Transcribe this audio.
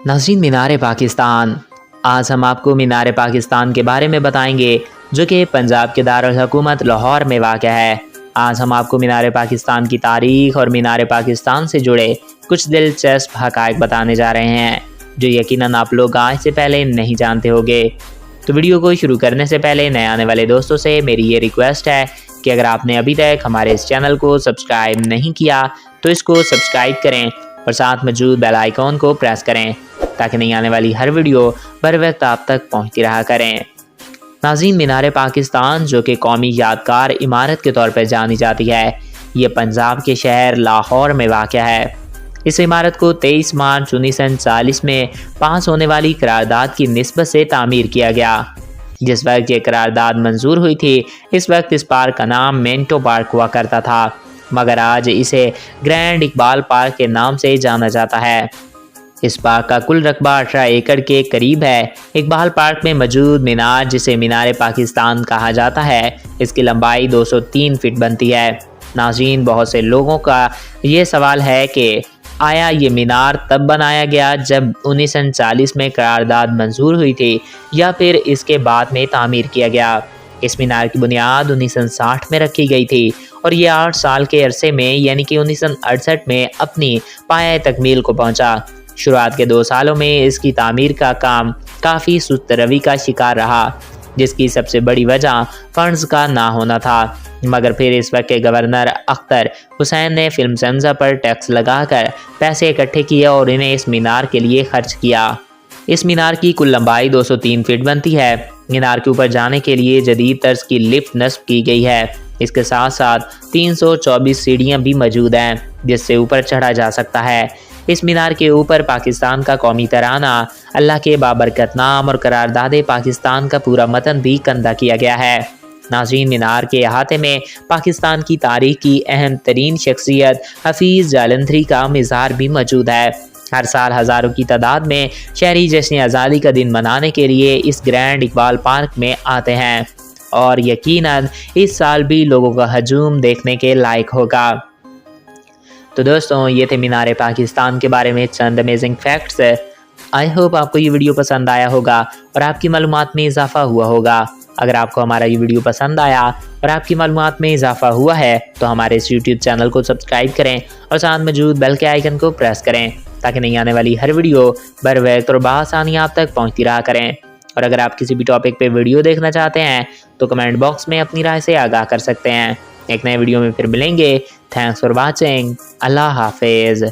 नाज़रीन, मीनार पाकिस्तान। आज हम आपको मीनार पाकिस्तान के बारे में बताएंगे, जो कि पंजाब के दारुल हुकूमत लाहौर में वाक़ है। आज हम आपको मीनार पाकिस्तान की तारीख़ और मीनार पाकिस्तान से जुड़े कुछ दिलचस्प हक़ाइक़ बताने जा रहे हैं, जो यकीनन आप लोग आज से पहले नहीं जानते होंगे। तो वीडियो को शुरू करने से पहले नए आने वाले दोस्तों से मेरी ये रिक्वेस्ट है कि अगर आपने अभी तक हमारे इस चैनल को सब्सक्राइब नहीं किया तो इसको सब्सक्राइब करें और साथ मौजूद बेल आइकॉन को प्रेस करें, ताकि नई आने वाली हर वीडियो बर वक्त आप तक पहुंचती रहा करें। नाज़रीन, मीनार पाकिस्तान, जो कि कौमी यादगार इमारत के तौर पर जानी जाती है, ये पंजाब के शहर लाहौर में वाक़ है। इस इमारत को 23 मार्च 1940 में पास होने वाली करारदाद की निस्बत से तामीर किया गया। जिस वक्त ये करारदाद मंजूर हुई थी, इस वक्त इस पार्क का नाम मिंटो पार्क हुआ करता था, मगर आज इसे ग्रैंड इकबाल पार्क के नाम से जाना जाता है। इस पार्क का कुल रकबा 18 एकड़ के करीब है। इकबाल पार्क में मौजूद मीनार, जिसे मीनार पाकिस्तान कहा जाता है, इसकी लंबाई 203 फीट बनती है। नाज़रीन, बहुत से लोगों का ये सवाल है कि आया ये मीनार तब बनाया गया जब 1940 में करारदाद मंजूर हुई थी, या फिर इसके बाद में तामीर किया गया। इस मीनार की बुनियाद 1960 में रखी गई थी और ये 8 साल के अरसे में यानी कि 1968 में अपनी पाया तकमील को पहुंचा। शुरुआत के 2 सालों में इसकी तामीर का काम काफ़ी सुस्त रवि का शिकार रहा, जिसकी सबसे बड़ी वजह फंड्स का ना होना था। मगर फिर इस वक्त के गवर्नर अख्तर हुसैन ने फिल्म सेंसर पर टैक्स लगाकर पैसे इकट्ठे किए और इन्हें इस मीनार के लिए खर्च किया। इस मीनार की कुल लंबाई 203 फीट बनती है। मीनार के ऊपर जाने के लिए जदीद तर्ज की लिफ्ट नस्ब की गई है। इसके साथ साथ 324 सीढ़ियाँ भी मौजूद हैं, जिससे ऊपर चढ़ा जा सकता है। इस मीनार के ऊपर पाकिस्तान का कौमी तराना, अल्लाह के बाबरकत नाम और करारदादे पाकिस्तान का पूरा मतन भी कंधा किया गया है। नाज़रीन, मीनार के अहाते में पाकिस्तान की तारीख की अहम तरीन शख्सियत हफीज़ जालंधरी का मज़ार भी मौजूद है। हर साल हज़ारों की तादाद में शहरी जश्न आज़ादी का दिन मनाने के लिए इस ग्रैंड इकबाल पार्क में आते हैं और यकीनन इस साल भी लोगों का हजूम देखने के लायक होगा। तो दोस्तों, ये थे मीनार पाकिस्तान के बारे में चंद अमेजिंग फैक्ट्स। आई होप आपको ये वीडियो पसंद आया होगा और आपकी मालूमात में इजाफा हुआ होगा। अगर आपको हमारा ये वीडियो पसंद आया और आपकी मालूमात में इजाफा हुआ है तो हमारे इस यूट्यूब चैनल को सब्सक्राइब करें और साथ मौजूद बेल के आइकन को प्रेस करें, ताकि नई आने वाली हर वीडियो बर वक्त और बआसानी आप तक पहुँचती रहा करें। और अगर आप किसी भी टॉपिक पे वीडियो देखना चाहते हैं तो कमेंट बॉक्स में अपनी राय से आगाह कर सकते हैं। एक नए वीडियो में फिर मिलेंगे। Thanks for watching. अल्लाह हाफिज़।